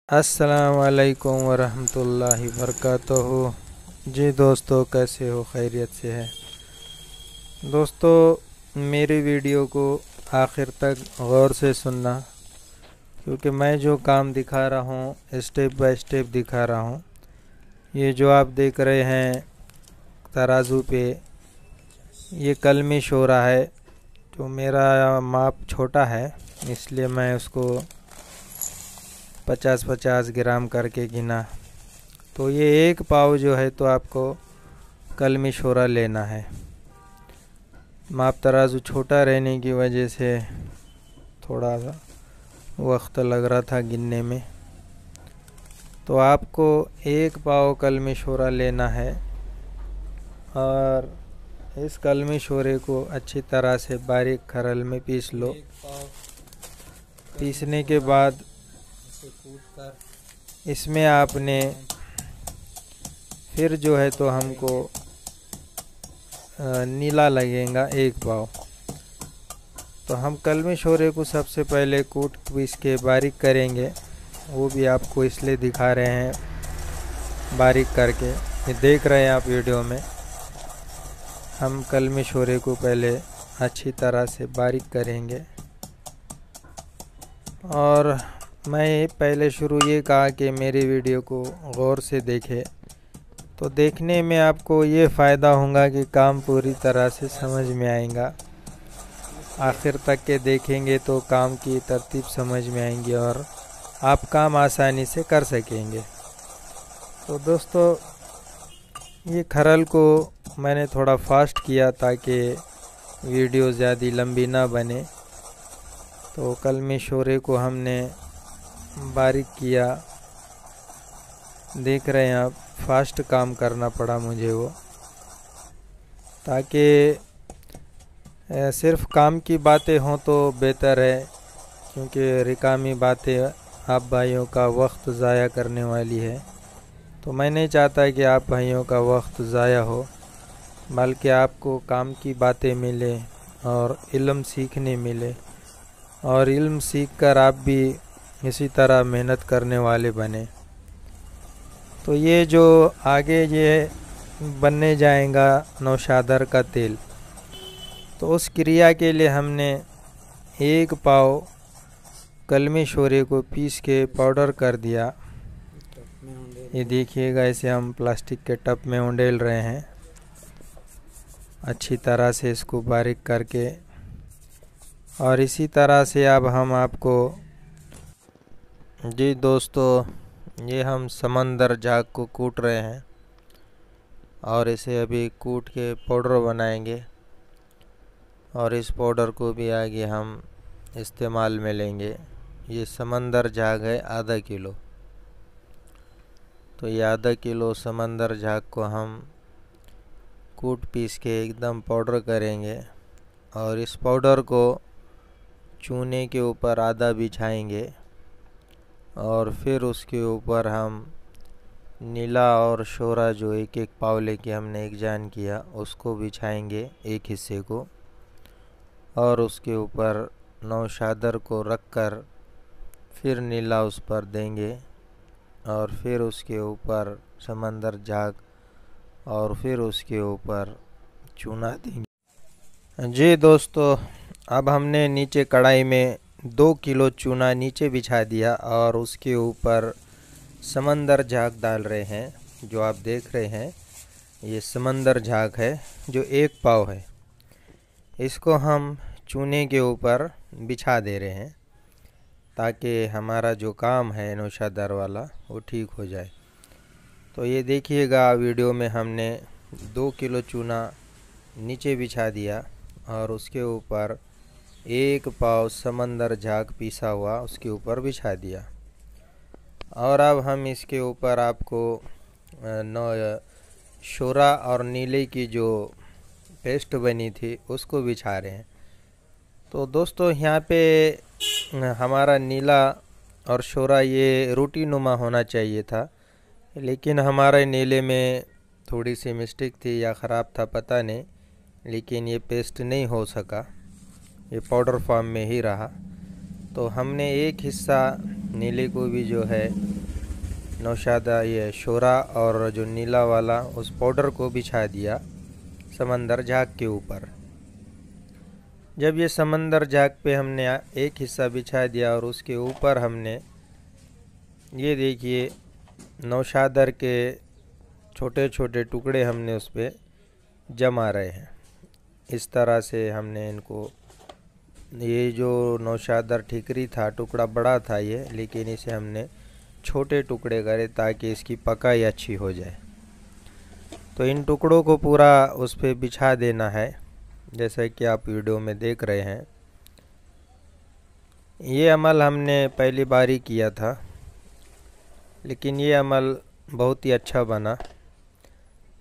अस्सलाम वालेकुम वरहमतुल्लाहि वबरकातुहू। जी दोस्तों, कैसे हो? खैरियत से है? दोस्तों, मेरी वीडियो को आखिर तक गौर से सुनना, क्योंकि मैं जो काम दिखा रहा हूँ स्टेप बाय स्टेप दिखा रहा हूँ। ये जो आप देख रहे हैं तराजू पे, ये कलमी शोरा है। तो मेरा माप छोटा है, इसलिए मैं उसको 50-50 ग्राम करके गिना। तो ये एक पाव जो है तो आपको कलमी शोरा लेना है। माप तराजू छोटा रहने की वजह से थोड़ा सा वक्त लग रहा था गिनने में। तो आपको एक पाव कलमी शोरा लेना है और इस कलमी शोरे को अच्छी तरह से बारीक खरल में पीस लो। पीसने के बाद इसमें आपने फिर जो है तो हमको नीला लगेगा एक पाव। तो हम कलमी शोरे को सबसे पहले कूट पीस के बारीक करेंगे। वो भी आपको इसलिए दिखा रहे हैं बारीक करके, ये देख रहे हैं आप वीडियो में। हम कलमी शोरे को पहले अच्छी तरह से बारीक करेंगे। और मैं पहले शुरू ये कहा कि मेरी वीडियो को गौर से देखें, तो देखने में आपको ये फ़ायदा होगा कि काम पूरी तरह से समझ में आएगा। आखिर तक के देखेंगे तो काम की तरतीब समझ में आएंगी और आप काम आसानी से कर सकेंगे। तो दोस्तों, ये खरल को मैंने थोड़ा फास्ट किया ताकि वीडियो ज़्यादा लंबी ना बने। तो कलमी शोरे को हमने बारीक किया, देख रहे हैं आप। फास्ट काम करना पड़ा मुझे वो, ताकि सिर्फ काम की बातें हों तो बेहतर है, क्योंकि रिकामी बातें आप भाइयों का वक्त ज़ाया करने वाली है। तो मैं नहीं चाहता कि आप भाइयों का वक्त ज़ाया हो, बल्कि आपको काम की बातें मिले और इल्म सीखने मिले, और इल्म सीखकर आप भी इसी तरह मेहनत करने वाले बने। तो ये जो आगे ये बनने जाएगा नौशादर का तेल, तो उस क्रिया के लिए हमने एक पाव कलमी शोरे को पीस के पाउडर कर दिया। ये देखिएगा, इसे हम प्लास्टिक के टब में उंडेल रहे हैं अच्छी तरह से इसको बारीक करके। और इसी तरह से अब हम आपको, जी दोस्तों, ये हम समंदर झाग को कूट रहे हैं और इसे अभी कूट के पाउडर बनाएंगे। और इस पाउडर को भी आगे हम इस्तेमाल में लेंगे। ये समंदर झाग है आधा किलो। तो ये आधा किलो समंदर झाग को हम कूट पीस के एकदम पाउडर करेंगे। और इस पाउडर को चूने के ऊपर आधा बिछाएंगे और फिर उसके ऊपर हम नीला और शोरा जो एक एक पाव लेके हमने एक जान किया उसको बिछाएंगे एक हिस्से को, और उसके ऊपर नौशादर को रखकर फिर नीला उस पर देंगे, और फिर उसके ऊपर समंदर झाग, और फिर उसके ऊपर चूना देंगे। जी दोस्तों, अब हमने नीचे कढ़ाई में 2 किलो चूना नीचे बिछा दिया और उसके ऊपर समंदर झाग डाल रहे हैं। जो आप देख रहे हैं ये समंदर झाग है जो 1 पाव है। इसको हम चूने के ऊपर बिछा दे रहे हैं ताकि हमारा जो काम है नौशादर वाला वो ठीक हो जाए। तो ये देखिएगा वीडियो में हमने 2 किलो चूना नीचे बिछा दिया और उसके ऊपर 1 पाव समंदर झाग पीसा हुआ उसके ऊपर बिछा दिया। और अब हम इसके ऊपर आपको शोरा और नीले की जो पेस्ट बनी थी उसको बिछा रहे हैं। तो दोस्तों, यहाँ पे हमारा नीला और शोरा ये रोटी नुमा होना चाहिए था, लेकिन हमारे नीले में थोड़ी सी मिस्टेक थी या ख़राब था पता नहीं, लेकिन ये पेस्ट नहीं हो सका, ये पाउडर फॉर्म में ही रहा। तो हमने एक हिस्सा नीले को भी जो है नौशादा ये शोरा और जो नीला वाला उस पाउडर को बिछा दिया समंदर झाग के ऊपर। जब ये समंदर झाग पे हमने एक हिस्सा बिछा दिया और उसके ऊपर हमने ये देखिए नौशादर के छोटे छोटे टुकड़े हमने उस पर जमा रहे हैं। इस तरह से हमने इनको, ये जो नौशादर ठिकरी था टुकड़ा बड़ा था ये, लेकिन इसे हमने छोटे टुकड़े करे ताकि इसकी पकाई अच्छी हो जाए। तो इन टुकड़ों को पूरा उस पर बिछा देना है जैसा कि आप वीडियो में देख रहे हैं। ये अमल हमने पहली बार ही किया था, लेकिन ये अमल बहुत ही अच्छा बना।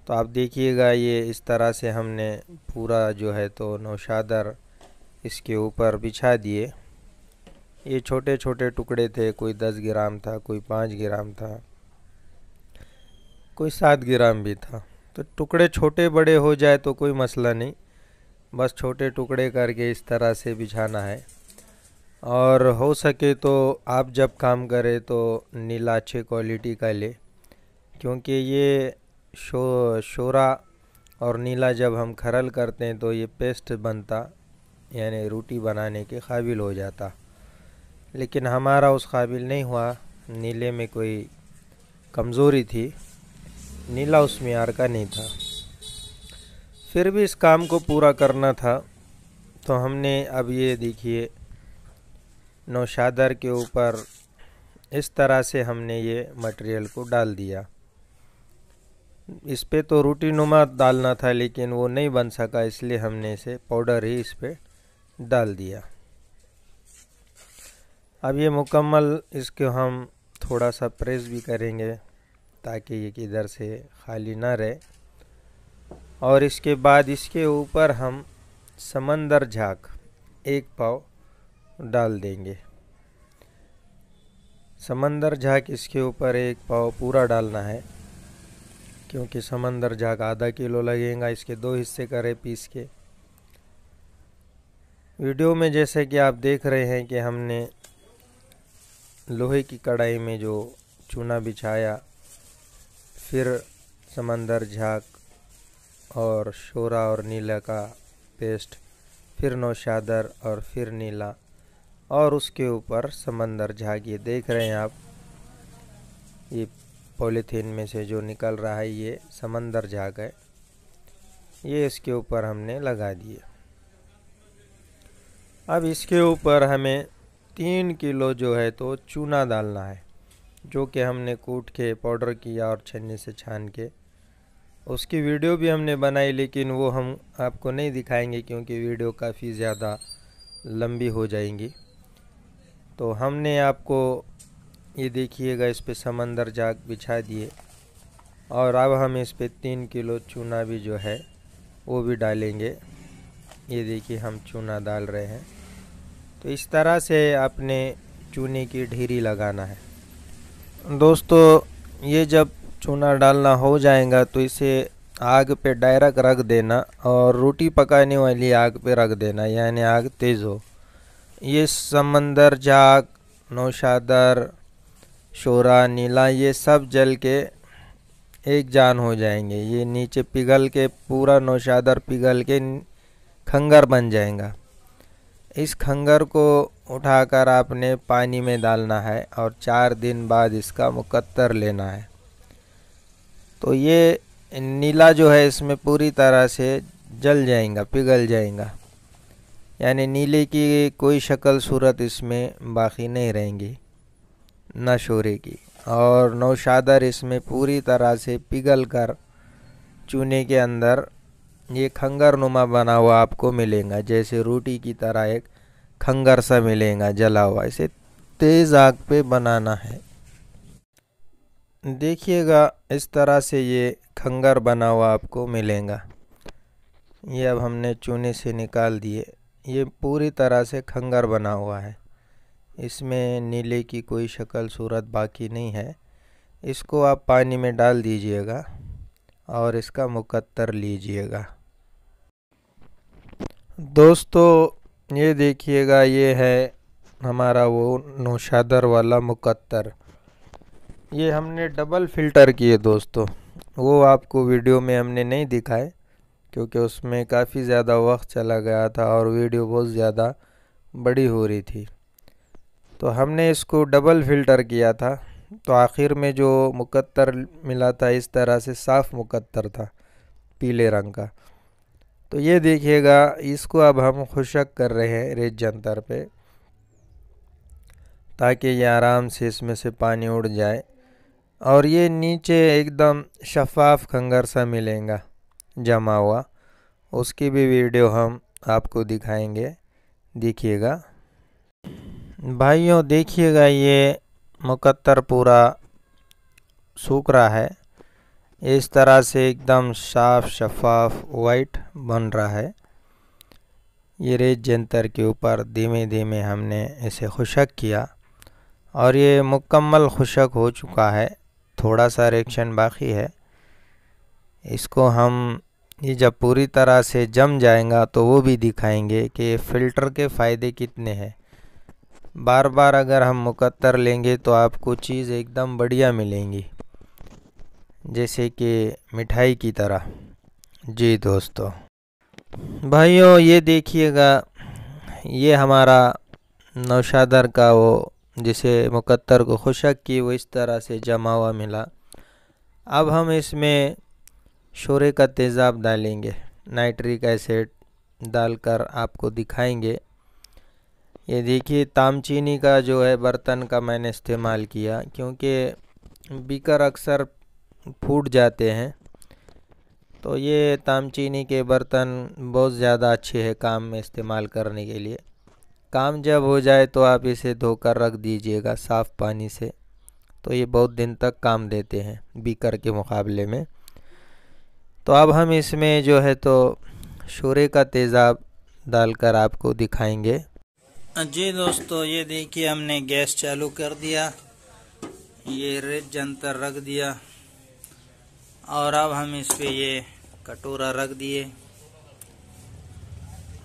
तो आप देखिएगा ये इस तरह से हमने पूरा जो है तो नौशादर इसके ऊपर बिछा दिए। ये छोटे छोटे टुकड़े थे, कोई 10 ग्राम था, कोई 5 ग्राम था, कोई 7 ग्राम भी था। तो टुकड़े छोटे बड़े हो जाए तो कोई मसला नहीं, बस छोटे टुकड़े करके इस तरह से बिछाना है। और हो सके तो आप जब काम करें तो नीला अच्छे क्वालिटी का ले, क्योंकि ये शोरा और नीला जब हम खरल करते हैं तो ये पेस्ट बनता, यानी रोटी बनाने के काबिल हो जाता। लेकिन हमारा उस काबिल नहीं हुआ, नीले में कोई कमज़ोरी थी, नीला उस मियार का नहीं था। फिर भी इस काम को पूरा करना था, तो हमने अब ये देखिए नौशादर के ऊपर इस तरह से हमने ये मटेरियल को डाल दिया। इस पे तो रोटी नुमा डालना था लेकिन वो नहीं बन सका, इसलिए हमने इसे पाउडर ही इस पे डाल दिया। अब ये मुकम्मल इसको हम थोड़ा सा प्रेस भी करेंगे ताकि ये किधर से खाली ना रहे। और इसके बाद इसके ऊपर हम समंदर झाग 1 पाव डाल देंगे। समंदर झाग इसके ऊपर 1 पाव पूरा डालना है, क्योंकि समंदर झाग आधा किलो लगेगा। इसके 2 हिस्से करें पीस के। वीडियो में जैसे कि आप देख रहे हैं कि हमने लोहे की कढ़ाई में जो चूना बिछाया, फिर समंदर झाग और शोरा और नीला का पेस्ट, फिर नौशादर और फिर नीला, और उसके ऊपर समंदर झाग। ये देख रहे हैं आप, ये पॉलीथीन में से जो निकल रहा है ये समंदर झाग है। ये इसके ऊपर हमने लगा दिए। अब इसके ऊपर हमें 3 किलो जो है तो चूना डालना है, जो कि हमने कूट के पाउडर किया और छन्नी से छान के। उसकी वीडियो भी हमने बनाई, लेकिन वो हम आपको नहीं दिखाएंगे क्योंकि वीडियो काफ़ी ज़्यादा लंबी हो जाएंगी। तो हमने आपको ये देखिएगा इस पे समंदर झाग बिछा दिए, और अब हम इस पे 3 किलो चूना भी जो है वो भी डालेंगे। ये देखिए हम चूना डाल रहे हैं। तो इस तरह से अपने चूने की ढेरी लगाना है। दोस्तों ये जब चूना डालना हो जाएगा तो इसे आग पे डायरेक्ट रख देना, और रोटी पकाने वाली आग पे रख देना, यानी आग तेज़ हो। ये समंदर झाग, नौशादर, शोरा, नीला, ये सब जल के एक जान हो जाएंगे। ये नीचे पिघल के पूरा नौशादर पिघल के खंगर बन जाएगा। इस खंगर को उठाकर आपने पानी में डालना है और 4 दिन बाद इसका मुकत्तर लेना है। तो ये नीला जो है इसमें पूरी तरह से जल जाएगा, पिघल जाएगा, यानी नीले की कोई शक्ल सूरत इसमें बाकी नहीं रहेंगी, न शोरे की। और नौशादर इसमें पूरी तरह से पिघल कर चूने के अंदर ये खंगर नुमा बना हुआ आपको मिलेगा, जैसे रोटी की तरह एक खंगर सा मिलेगा जला हुआ। इसे तेज़ आग पे बनाना है। देखिएगा इस तरह से ये खंगर बना हुआ आपको मिलेगा। ये अब हमने चूने से निकाल दिए, ये पूरी तरह से खंगर बना हुआ है, इसमें नीले की कोई शक्ल सूरत बाकी नहीं है। इसको आप पानी में डाल दीजिएगा और इसका मुकत्तर लीजिएगा। दोस्तों ये देखिएगा, ये है हमारा वो नौशादर वाला मुकत्तर। ये हमने डबल फ़िल्टर किए दोस्तों, वो आपको वीडियो में हमने नहीं दिखाए क्योंकि उसमें काफ़ी ज़्यादा वक्त चला गया था और वीडियो बहुत ज़्यादा बड़ी हो रही थी। तो हमने इसको डबल फ़िल्टर किया था, तो आखिर में जो मुकत्तर मिला था इस तरह से साफ़ मुकत्तर था पीले रंग का। तो ये देखिएगा, इसको अब हम खुशक कर रहे हैं रेत जंतर पे, ताकि ये आराम से इसमें से पानी उड़ जाए और ये नीचे एकदम शफाफ खंगर सा मिलेगा जमा हुआ। उसकी भी वीडियो हम आपको दिखाएंगे, देखिएगा भाइयों। देखिएगा ये मुकत्तर पूरा सूख रहा है, इस तरह से एकदम साफ शफाफ वाइट बन रहा है। ये रेत जंतर के ऊपर धीमे धीमे हमने इसे खुशक किया और ये मुकम्मल खुशक हो चुका है, थोड़ा सा रिएक्शन बाकी है। इसको हम ये जब पूरी तरह से जम जाएगा तो वो भी दिखाएंगे कि फ़िल्टर के फ़ायदे कितने हैं। बार बार अगर हम मुकत्तर लेंगे तो आपको चीज़ एकदम बढ़िया मिलेंगी, जैसे कि मिठाई की तरह। जी दोस्तों, भाइयों ये देखिएगा, ये हमारा नौशादर का वो जिसे मुकत्तर को खुशक की वो इस तरह से जमा हुआ मिला। अब हम इसमें शोरे का तेज़ाब डालेंगे, नाइट्रिक एसिड डालकर आपको दिखाएंगे। ये देखिए तामचीनी का जो है बर्तन का मैंने इस्तेमाल किया, क्योंकि बीकर अक्सर फूट जाते हैं, तो ये तामचीनी के बर्तन बहुत ज़्यादा अच्छे हैं काम में इस्तेमाल करने के लिए। काम जब हो जाए तो आप इसे धोकर रख दीजिएगा साफ़ पानी से, तो ये बहुत दिन तक काम देते हैं बीकर के मुकाबले में। तो अब हम इसमें जो है तो शोरे का तेज़ाब डालकर आपको दिखाएंगे। जी दोस्तों, ये देखिए हमने गैस चालू कर दिया, ये रेत जंतर रख दिया और अब हम इस पे ये कटोरा रख दिए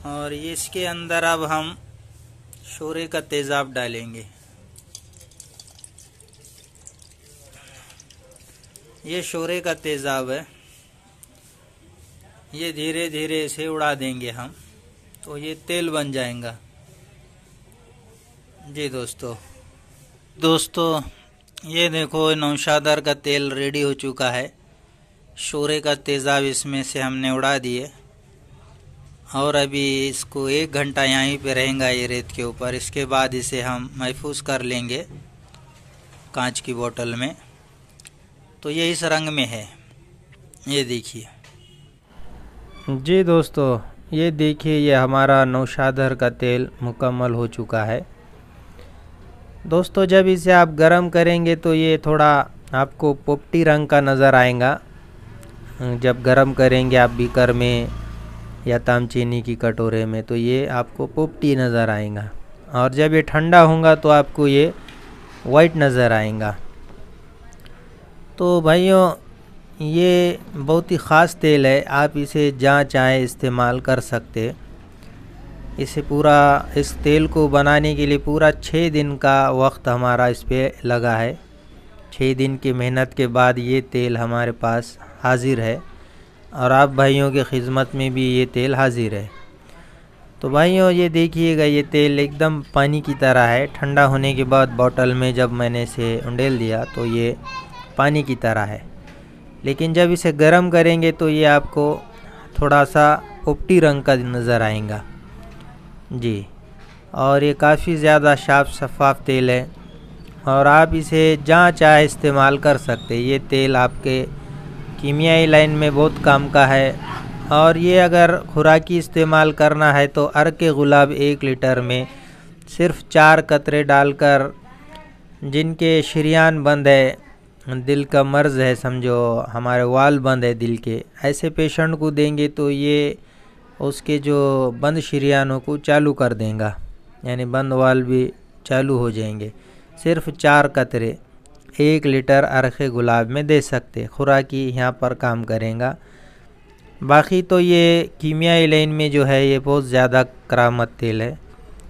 और इसके अंदर अब हम शोरे का तेज़ाब डालेंगे। ये शोरे का तेज़ाब है, ये धीरे धीरे इसे उड़ा देंगे हम, तो ये तेल बन जाएगा। जी दोस्तों ये देखो नौशादर का तेल रेडी हो चुका है। शोरे का तेज़ाब इसमें से हमने उड़ा दिए और अभी इसको 1 घंटा यहीं पे रहेगा ये रेत के ऊपर। इसके बाद इसे हम महफूज कर लेंगे कांच की बोतल में। तो ये इस रंग में है, ये देखिए। जी दोस्तों ये देखिए, ये हमारा नौशादर का तेल मुकम्मल हो चुका है। दोस्तों जब इसे आप गरम करेंगे तो ये थोड़ा आपको पोपटी रंग का नज़र आएगा। जब गरम करेंगे आप बीकर में या तामचीनी की कटोरे में तो ये आपको पोपटी नज़र आएगा, और जब ये ठंडा होगा तो आपको ये वाइट नज़र आएगा। तो भाइयों ये बहुत ही ख़ास तेल है, आप इसे जहाँ चाहे इस्तेमाल कर सकते। इस तेल को बनाने के लिए पूरा 6 दिन का वक्त हमारा इस पे लगा है। 6 दिन की मेहनत के बाद ये तेल हमारे पास हाज़िर है और आप भाइयों की खिदमत में भी ये तेल हाज़िर है। तो भाइयों ये देखिएगा, ये तेल एकदम पानी की तरह है। ठंडा होने के बाद बोतल में जब मैंने इसे उंडेल दिया तो ये पानी की तरह है, लेकिन जब इसे गर्म करेंगे तो ये आपको थोड़ा सा पोपटी रंग का नज़र आएगा। जी, और ये काफ़ी ज़्यादा साफ शफाफ तेल है और आप इसे जहाँ चाहे इस्तेमाल कर सकते। ये तेल आपके कीमियाई लाइन में बहुत काम का है, और ये अगर खुराकी इस्तेमाल करना है तो अर्क गुलाब 1 लीटर में सिर्फ 4 कतरे डालकर, जिनके शरियान बंद है, दिल का मर्ज़ है, समझो हमारे वाल बंद है दिल के, ऐसे पेशेंट को देंगे तो ये उसके जो बंद शरियानों को चालू कर देगा, यानी बंद वाल भी चालू हो जाएंगे। सिर्फ 4 कतरे 1 लीटर अर्क गुलाब में दे सकते, खुराकी यहाँ पर काम करेगा। बाकी तो ये कीमियाई लाइन में जो है ये बहुत ज़्यादा करामत तेल है।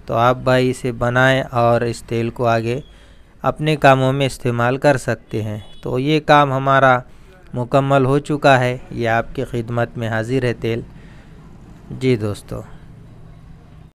तो आप भाई इसे बनाएं और इस तेल को आगे अपने कामों में इस्तेमाल कर सकते हैं। तो ये काम हमारा मुकम्मल हो चुका है। ये आपकी खिदमत में हाजिर है तेल। जी दोस्तों।